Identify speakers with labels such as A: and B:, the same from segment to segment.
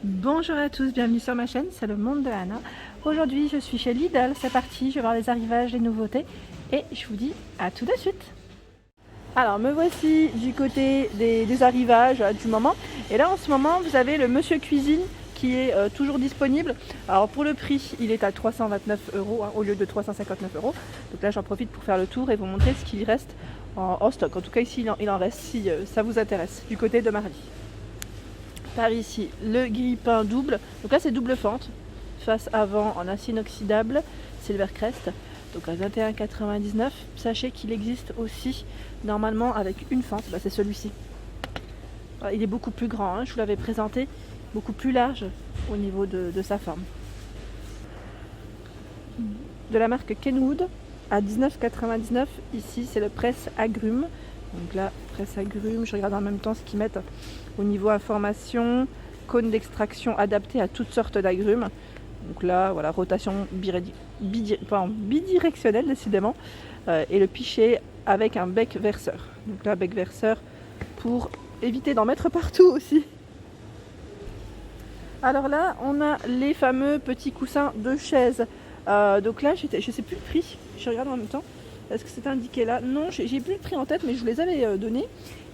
A: Bonjour à tous, bienvenue sur ma chaîne, c'est le monde de Anna. Aujourd'hui je suis chez Lidl, c'est parti, je vais voir les arrivages, les nouveautés et je vous dis à tout de suite. Alors me voici du côté des arrivages du moment et là en ce moment vous avez le Monsieur Cuisine qui est toujours disponible. Alors pour le prix il est à 329 € au lieu de 359 €. Donc là j'en profite pour faire le tour et vous montrer ce qu'il reste en stock. En tout cas ici il en reste si ça vous intéresse du côté de Marly. Par ici le grille-pain double, donc là c'est double fente, face avant en acier inoxydable Silvercrest, donc à 21,99 €. Sachez qu'il existe aussi normalement avec une fente, c'est celui-ci. Il est beaucoup plus grand, hein, je vous l'avais présenté, beaucoup plus large au niveau de sa forme. De la marque Kenwood à 19,99 €, ici c'est le presse agrumes. Donc là, presse agrumes, je regarde en même temps ce qu'ils mettent au niveau information, cône d'extraction adapté à toutes sortes d'agrumes. Donc là, voilà, rotation bidirectionnelle décidément. Et le pichet avec un bec verseur. Donc là, bec verseur pour éviter d'en mettre partout aussi. Alors là, on a les fameux petits coussins de chaise. Donc là, je sais plus le prix, je regarde en même temps. Est-ce que c'est indiqué là? Non, j'ai plus le prix en tête, mais je vous les avais donnés.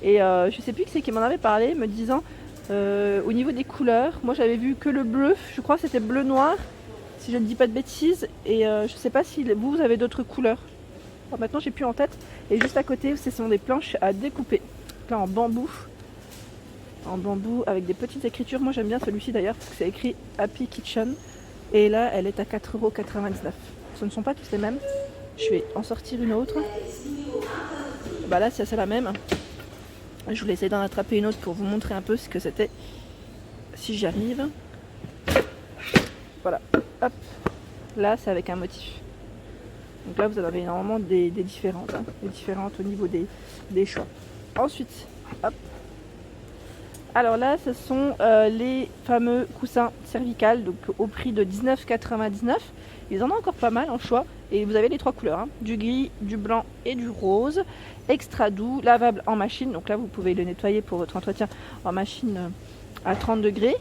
A: Et je sais plus qui c'est qui m'en avait parlé, me disant au niveau des couleurs, moi j'avais vu que le bleu, je crois que c'était bleu noir, si je ne dis pas de bêtises. Et je sais pas si vous avez d'autres couleurs. Alors maintenant j'ai plus en tête. Et juste à côté, ce sont des planches à découper. Là en bambou avec des petites écritures. Moi j'aime bien celui-ci d'ailleurs parce que c'est écrit Happy Kitchen. Et là elle est à 4,99 €. Ce ne sont pas tous les mêmes. Je vais en sortir une autre. Là c'est la même. Je voulais essayer d'en attraper une autre pour vous montrer un peu ce que c'était. Si j'y arrive. Voilà. Hop. Là c'est avec un motif. Donc là vous en avez énormément des différentes. Des différentes au niveau des choix. Ensuite, hop. Alors là ce sont les fameux coussins cervicales, donc au prix de 19,99 €. Ils en ont encore pas mal en choix. Et vous avez les trois couleurs, hein, du gris, du blanc et du rose. Extra doux, lavable en machine. Donc là, vous pouvez le nettoyer pour votre entretien en machine à 30 degrés.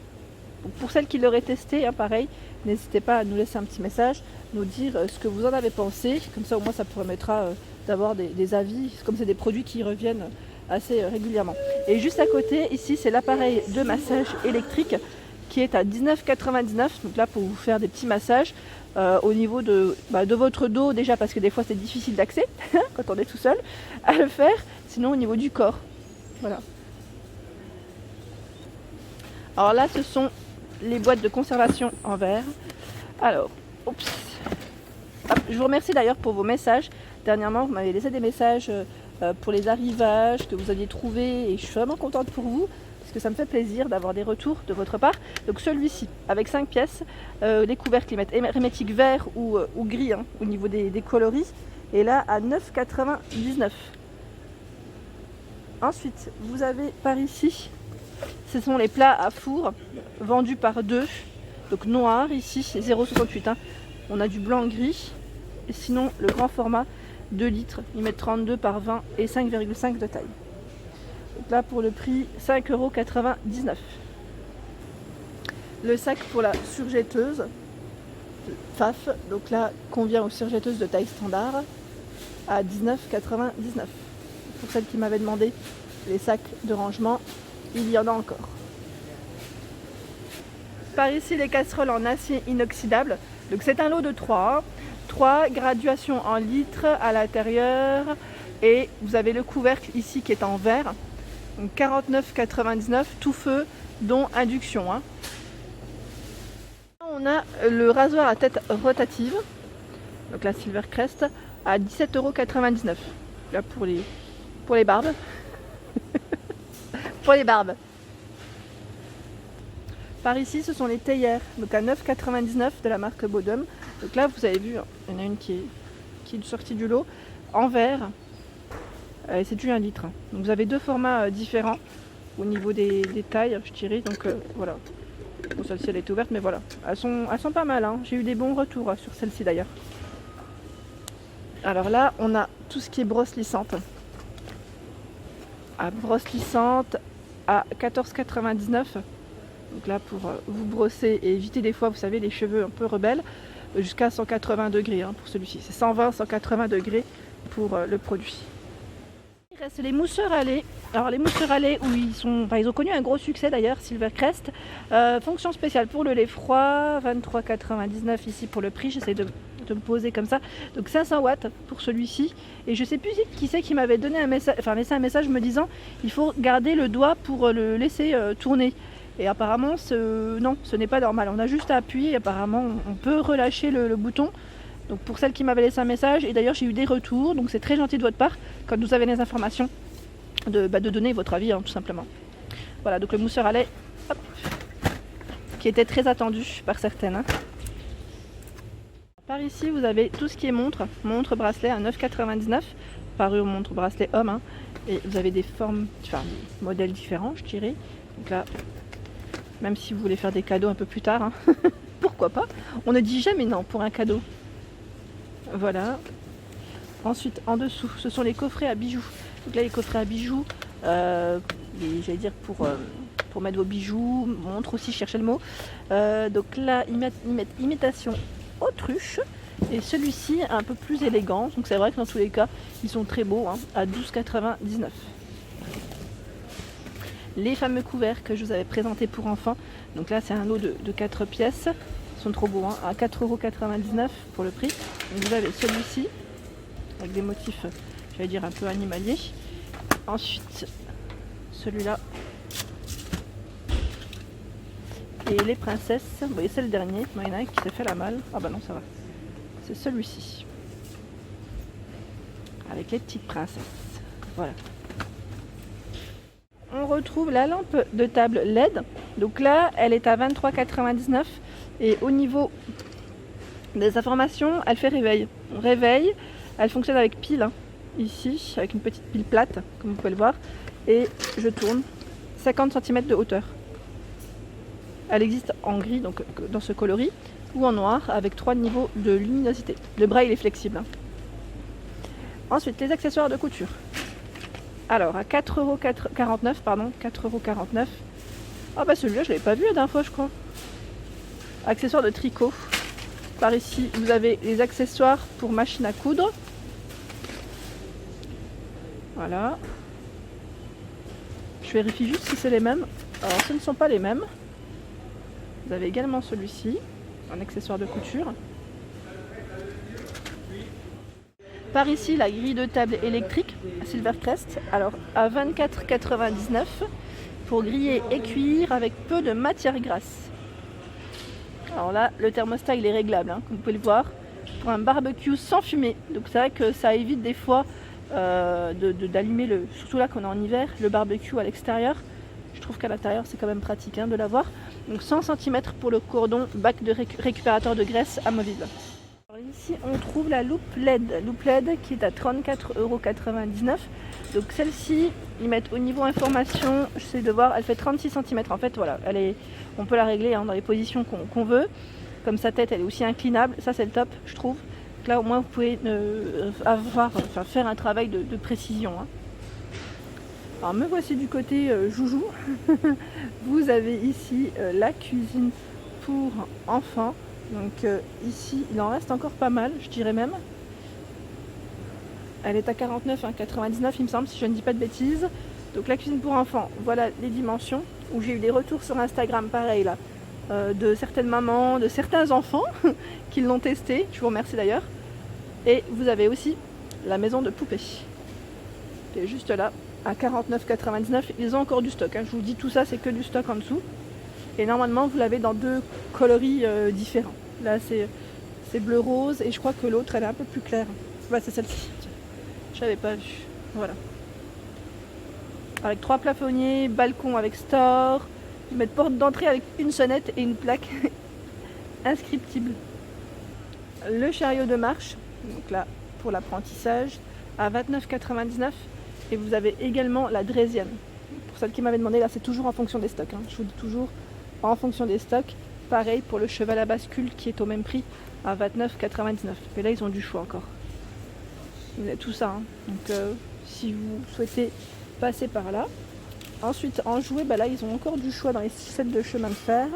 A: Pour celles qui l'auraient testé, hein, pareil, n'hésitez pas à nous laisser un petit message, nous dire ce que vous en avez pensé. Comme ça, au moins, ça permettra d'avoir des avis, comme c'est des produits qui reviennent assez régulièrement. Et juste à côté, ici, c'est l'appareil de massage électrique qui est à 19,99 €. Donc là, pour vous faire des petits massages au niveau de votre dos, déjà parce que des fois c'est difficile d'accès quand on est tout seul à le faire, sinon au niveau du corps. Voilà. Alors là, ce sont les boîtes de conservation en verre. Alors, oups. Hop, je vous remercie d'ailleurs pour vos messages. Dernièrement, vous m'avez laissé des messages pour les arrivages que vous aviez trouvés et je suis vraiment contente pour vous. Que ça me fait plaisir d'avoir des retours de votre part. Donc celui-ci avec 5 pièces, les couvercles ils mettent hermétique vert ou gris, hein, au niveau des coloris, et là à 9,99 €. Ensuite vous avez par ici, ce sont les plats à four vendus par deux, donc noir ici c'est 0,68 €, hein. On a du blanc gris et sinon le grand format 2 litres, ils mettent 32 par 20 et 5,5 de taille. Donc là pour le prix 5,99 €. Le sac pour la surjetteuse FAF, donc là convient aux surjetteuses de taille standard à 19,99 €. Pour celles qui m'avaient demandé les sacs de rangement, il y en a encore. Par ici les casseroles en acier inoxydable, donc c'est un lot de 3 graduations en litres à l'intérieur et vous avez le couvercle ici qui est en verre. Donc 49,99 € tout feu dont induction, hein. On a le rasoir à tête rotative, donc la Silvercrest à 17,99 €. Là pour les barbes. Pour les barbes. Par ici ce sont les théières, donc à 9,99 € de la marque Bodum. Donc là vous avez vu, il y en a une qui est sortie du lot en verre. Et c'est du 1 litre. Donc vous avez deux formats différents au niveau des tailles, je dirais. Donc voilà. Bon, celle-ci elle est ouverte, mais voilà. Elles sont pas mal, hein. J'ai eu des bons retours sur celle-ci d'ailleurs. Alors là, on a tout ce qui est brosse lissante. Brosse lissante à 14,99 €. Donc là pour vous brosser et éviter des fois, vous savez, les cheveux un peu rebelles, jusqu'à 180 degrés hein, pour celui-ci. C'est 120-180 degrés pour le produit. Il reste les mousseurs à lait. Alors les mousseurs à lait où ils ont connu un gros succès d'ailleurs, Silvercrest. Fonction spéciale pour le lait froid, 23,99 ici pour le prix. J'essaie de me poser comme ça. Donc 500 watts pour celui-ci. Et je sais plus qui c'est qui m'avait donné un message, enfin laissé un message me disant il faut garder le doigt pour le laisser tourner. Et apparemment non, ce n'est pas normal. On a juste à appuyer et apparemment on peut relâcher le bouton. Donc pour celle qui m'avait laissé un message, et d'ailleurs j'ai eu des retours, donc c'est très gentil de votre part quand vous avez les informations de donner votre avis hein, tout simplement. Voilà, donc le mousseur à lait hop, qui était très attendu par certaines. Hein. Par ici vous avez tout ce qui est montre bracelet à 9,99, parure montre bracelet homme hein, et vous avez des formes, enfin des modèles différents je dirais. Donc là, même si vous voulez faire des cadeaux un peu plus tard, hein, pourquoi pas, on ne dit jamais non pour un cadeau. Voilà. Ensuite, en dessous, ce sont les coffrets à bijoux. Donc là, les coffrets à bijoux, j'allais dire pour mettre vos bijoux, montre aussi, cherchez le mot. Donc là, ils mettent imitation autruche. Et celui-ci un peu plus élégant. Donc c'est vrai que dans tous les cas, ils sont très beaux, hein, à 12,99. Les fameux couverts que je vous avais présentés pour enfants. Donc là, c'est un lot de 4 pièces. Sont trop beaux hein, à 4,99 € pour le prix. Donc vous avez celui-ci avec des motifs, j'allais dire un peu animaliers. Ensuite celui-là et les princesses. Vous voyez c'est le dernier, il y en a un qui s'est fait la malle. Ah bah non ça va. C'est celui-ci avec les petites princesses. Voilà. On retrouve la lampe de table LED. Donc là elle est à 23,99 €. Et au niveau des informations, elle fait réveil. On réveille, elle fonctionne avec pile, hein, ici, avec une petite pile plate, comme vous pouvez le voir. Et je tourne 50 cm de hauteur. Elle existe en gris, donc dans ce coloris, ou en noir, avec 3 niveaux de luminosité. Le bras, il est flexible. Hein. Ensuite, les accessoires de couture. Alors, à 4,49 €, pardon, 4,49 €. Ah bah celui-là, je l'avais pas vu la dernière fois, je crois. Accessoires de tricot. Par ici, vous avez les accessoires pour machine à coudre. Voilà. Je vérifie juste si c'est les mêmes. Alors, ce ne sont pas les mêmes. Vous avez également celui-ci, un accessoire de couture. Par ici, la grille de table électrique Silvercrest. Alors, à 24,99 € pour griller et cuire avec peu de matière grasse. Alors là, le thermostat il est réglable, hein, comme vous pouvez le voir, pour un barbecue sans fumée. Donc c'est vrai que ça évite des fois d'allumer, surtout là qu'on est en hiver, le barbecue à l'extérieur. Je trouve qu'à l'intérieur c'est quand même pratique hein, de l'avoir. Donc 100 cm pour le cordon, bac de récupérateur de graisse amovible. Alors ici on trouve la loupe LED. Loupe LED qui est à 34,99 €. Donc celle-ci, ils mettent au niveau information, j'essaie de voir, elle fait 36 cm. En fait voilà, on peut la régler hein, dans les positions qu'on veut. Comme sa tête elle est aussi inclinable, ça c'est le top je trouve. Donc là au moins vous pouvez faire un travail de précision. Hein. Alors me voici du côté joujou. Vous avez ici la cuisine pour enfants. Donc ici il en reste encore pas mal, je dirais même. Elle est à 49,99 € il me semble, si je ne dis pas de bêtises. Donc la cuisine pour enfants, voilà les dimensions. Où j'ai eu des retours sur Instagram, pareil là, de certaines mamans, de certains enfants qui l'ont testé. Je vous remercie d'ailleurs. Et vous avez aussi la maison de poupée, qui est juste là, à 49,99 €. Ils ont encore du stock. Hein. Je vous dis tout ça, c'est que du stock en dessous. Et normalement, vous l'avez dans 2 coloris différents. Là, c'est bleu rose et je crois que l'autre, elle est un peu plus claire. Voilà, c'est celle-ci. Je n'avais pas vu. Voilà. Avec 3 plafonniers, balcon avec store, ils mettent porte d'entrée avec une sonnette et une plaque inscriptible. Le chariot de marche, donc là pour l'apprentissage, à 29,99 €. Et vous avez également la draisienne. Pour celle qui m'avait demandé, là c'est toujours en fonction des stocks. Hein. Je vous dis toujours en fonction des stocks. Pareil pour le cheval à bascule qui est au même prix à 29,99 €. Et là ils ont du choix encore. Vous avez tout ça. Hein. Donc si vous souhaitez passer par là, Ensuite, en jouet, bah là, ils ont encore du choix dans les sets de chemin de fer.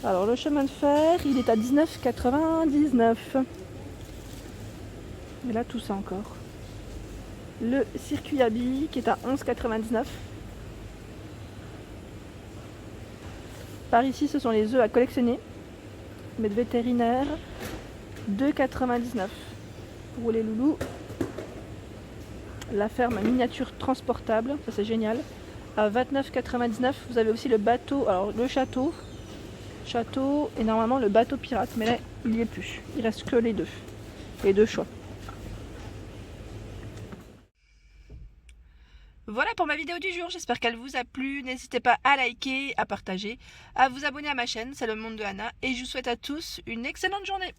A: Alors, le chemin de fer, il est à 19,99. Et là, tout ça encore. Le circuit à billes qui est à 11,99. Par ici, ce sont les œufs à collectionner. Mais de vétérinaire, 2,99 pour les loulous. La ferme miniature transportable, ça c'est génial. À 29,99, vous avez aussi le bateau, alors le château et normalement le bateau pirate, mais là il n'y est plus. Il reste que les deux choix. Voilà pour ma vidéo du jour, j'espère qu'elle vous a plu. N'hésitez pas à liker, à partager, à vous abonner à ma chaîne, c'est le monde de Anna. Et je vous souhaite à tous une excellente journée.